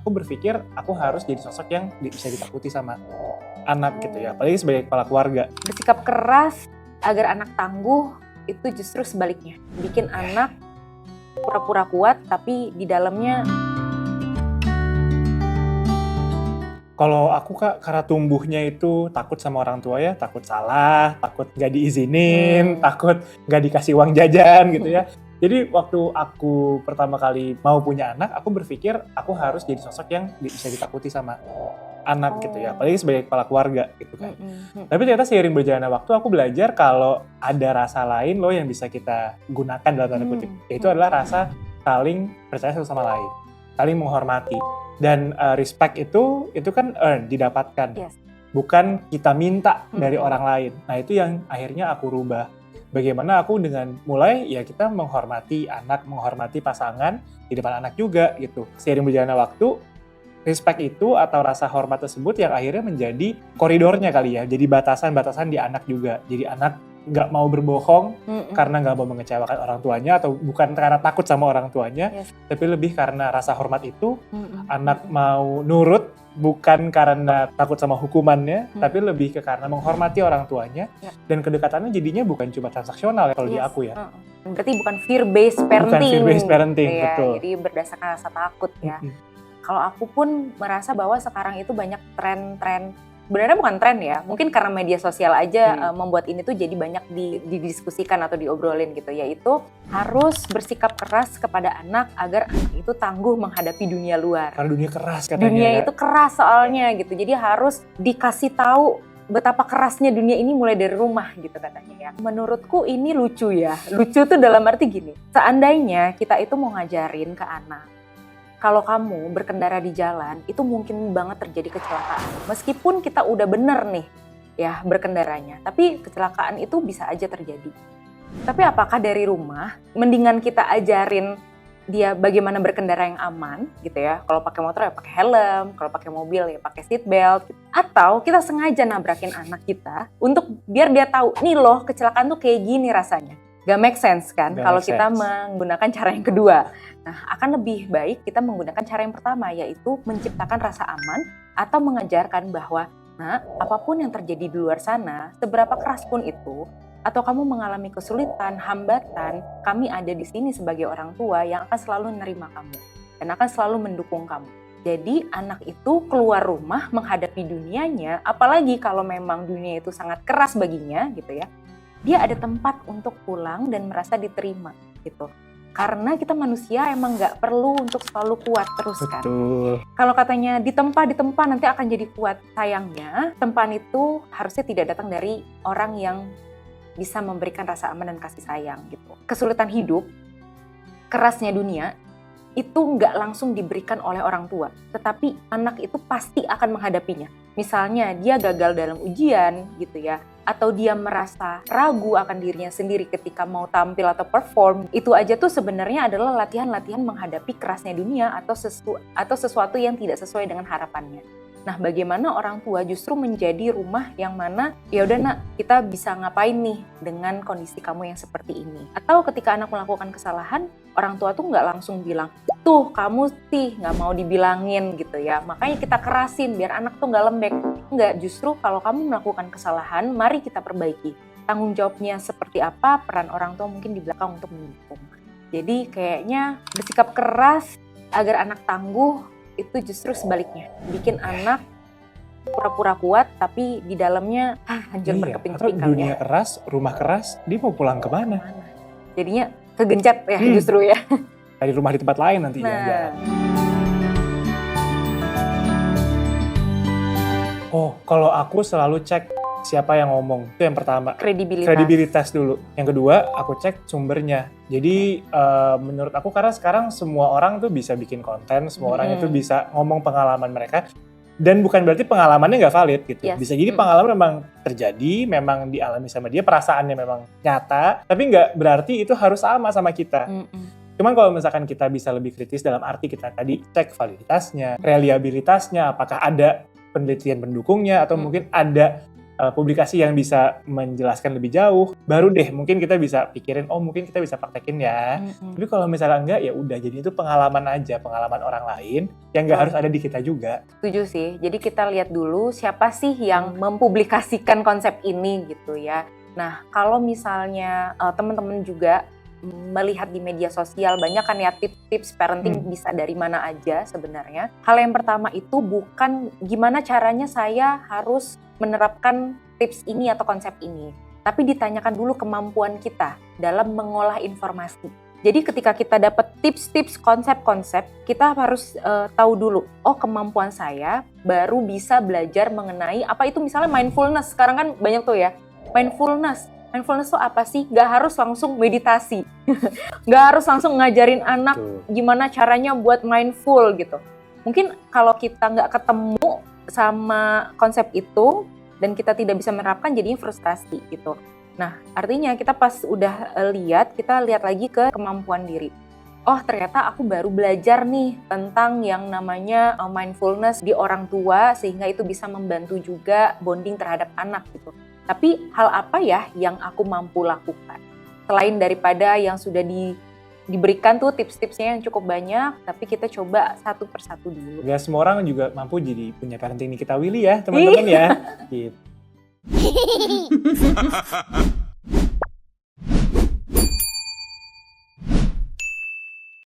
aku berpikir aku harus jadi sosok yang bisa ditakuti sama anak gitu ya, apalagi sebagai kepala keluarga. Bersikap keras agar anak tangguh itu justru sebaliknya, bikin anak pura-pura kuat tapi di dalamnya. Kalau aku Kak, karena tumbuhnya itu takut sama orang tua ya, takut salah, takut nggak diizinin, takut nggak dikasih uang jajan gitu ya. Jadi waktu aku pertama kali mau punya anak, aku berpikir aku harus jadi sosok yang bisa ditakuti sama anak gitu ya, apalagi sebagai kepala keluarga gitu kan. Tapi ternyata seiring berjalannya waktu aku belajar kalau ada rasa lain loh yang bisa kita gunakan dalam tanda kutip, yaitu adalah rasa saling percaya satu sama lain, saling menghormati. Dan respect itu kan didapatkan, bukan kita minta dari orang lain. Nah itu yang akhirnya aku rubah. Bagaimana aku dengan mulai ya kita menghormati anak, menghormati pasangan di depan anak juga gitu. Seiring berjalannya waktu, respect itu atau rasa hormat tersebut yang akhirnya menjadi koridornya kali ya. Jadi batasan-batasan di anak juga. Jadi anak nggak mau berbohong karena nggak mau mengecewakan orang tuanya, atau bukan karena takut sama orang tuanya, tapi lebih karena rasa hormat itu. Anak mau nurut bukan karena takut sama hukumannya, tapi lebih ke karena menghormati orang tuanya. Dan kedekatannya jadinya bukan cuma transaksional ya kalau di aku ya. Berarti bukan fear-based parenting. Bukan fear-based parenting, ya, betul. Jadi berdasarkan rasa takut ya. Kalau aku pun merasa bahwa sekarang itu banyak tren-tren, sebenarnya bukan tren ya, mungkin karena media sosial aja membuat ini tuh jadi banyak didiskusikan atau diobrolin gitu, yaitu harus bersikap keras kepada anak agar anak itu tangguh menghadapi dunia luar. Karena dunia keras katanya. Dunia itu keras soalnya gitu, jadi harus dikasih tahu betapa kerasnya dunia ini mulai dari rumah gitu katanya ya. Menurutku ini lucu ya, lucu tuh dalam arti gini, seandainya kita itu mau ngajarin ke anak, kalau kamu berkendara di jalan, itu mungkin banget terjadi kecelakaan. Meskipun kita udah bener nih ya berkendaranya, tapi kecelakaan itu bisa aja terjadi. Tapi apakah dari rumah, mendingan kita ajarin dia bagaimana berkendara yang aman gitu ya. Kalau pakai motor ya pakai helm, kalau pakai mobil ya pakai seat belt. Atau kita sengaja nabrakin anak kita untuk biar dia tahu, nih loh kecelakaan tuh kayak gini rasanya. Gak make sense kan kalau kita menggunakan cara yang kedua. Nah, akan lebih baik kita menggunakan cara yang pertama, yaitu menciptakan rasa aman atau mengajarkan bahwa, nah, apapun yang terjadi di luar sana, seberapa keras pun itu, atau kamu mengalami kesulitan, hambatan, kami ada di sini sebagai orang tua yang akan selalu menerima kamu dan akan selalu mendukung kamu. Jadi anak itu keluar rumah menghadapi dunianya, apalagi kalau memang dunia itu sangat keras baginya gitu ya. Dia ada tempat untuk pulang dan merasa diterima gitu. Karena kita manusia emang nggak perlu untuk selalu kuat terus kan. Kalau katanya ditempa nanti akan jadi kuat. Sayangnya tempan itu harusnya tidak datang dari orang yang bisa memberikan rasa aman dan kasih sayang gitu. Kesulitan hidup, kerasnya dunia itu nggak langsung diberikan oleh orang tua, tetapi anak itu pasti akan menghadapinya. Misalnya dia gagal dalam ujian gitu ya, atau dia merasa ragu akan dirinya sendiri ketika mau tampil atau perform, itu aja tuh sebenarnya adalah latihan-latihan menghadapi kerasnya dunia atau sesuatu yang tidak sesuai dengan harapannya. Nah, bagaimana orang tua justru menjadi rumah yang mana, ya udah nak, kita bisa ngapain nih dengan kondisi kamu yang seperti ini. Atau ketika anak melakukan kesalahan, orang tua tuh nggak langsung bilang, tuh kamu sih nggak mau dibilangin gitu ya, makanya kita kerasin biar anak tuh nggak lembek. Enggak, justru kalau kamu melakukan kesalahan, mari kita perbaiki. Tanggung jawabnya seperti apa, peran orang tua mungkin di belakang untuk mendukung. Jadi kayaknya bersikap keras agar anak tangguh, itu justru sebaliknya, bikin anak pura-pura kuat tapi di dalamnya hancur berkeping-keping. Atau dunia keras, rumah keras, dia mau pulang kemana? Jadinya kegencet ya justru ya. Dari rumah di tempat lain nanti jalan. Oh, kalau aku selalu cek siapa yang ngomong, itu yang pertama. Kredibilitas dulu. Yang kedua, aku cek sumbernya. Jadi menurut aku, karena sekarang semua orang tuh bisa bikin konten, semua orang itu bisa ngomong pengalaman mereka, dan bukan berarti pengalamannya nggak valid gitu. Bisa jadi pengalaman memang terjadi, memang dialami sama dia, perasaannya memang nyata, tapi nggak berarti itu harus sama kita. Cuman kalau misalkan kita bisa lebih kritis dalam arti kita tadi cek validitasnya, reliabilitasnya, apakah ada penelitian pendukungnya, atau mungkin ada publikasi yang bisa menjelaskan lebih jauh, baru deh mungkin kita bisa pikirin, oh mungkin kita bisa praktekin ya. Tapi kalau misalnya enggak, ya udah, jadi itu pengalaman aja, pengalaman orang lain yang nggak harus ada di kita juga. Setuju sih. Jadi kita lihat dulu siapa sih yang mempublikasikan konsep ini gitu ya. Nah, kalau misalnya teman-teman juga melihat di media sosial banyak kan ya tips-tips parenting bisa dari mana aja sebenarnya. Hal yang pertama itu bukan gimana caranya saya harus menerapkan tips ini atau konsep ini, tapi ditanyakan dulu kemampuan kita dalam mengolah informasi. Jadi ketika kita dapat tips-tips, konsep-konsep, kita harus tahu dulu, oh kemampuan saya baru bisa belajar mengenai apa itu misalnya mindfulness. Sekarang kan banyak tuh ya, mindfulness itu apa sih? Gak harus langsung meditasi. Gak harus langsung ngajarin anak gimana caranya buat mindful gitu. Mungkin kalau kita gak ketemu sama konsep itu dan kita tidak bisa menerapkan, jadinya frustrasi gitu. Nah, artinya kita pas udah kita lihat lagi ke kemampuan diri. Oh, ternyata aku baru belajar nih tentang yang namanya mindfulness di orang tua, sehingga itu bisa membantu juga bonding terhadap anak gitu. Tapi hal apa ya yang aku mampu lakukan? Selain daripada yang sudah diberikan tuh tips-tipsnya yang cukup banyak, tapi kita coba satu persatu dulu. Gak semua orang juga mampu jadi punya parenting Nikita Willy ya, teman-teman ya. Gitu.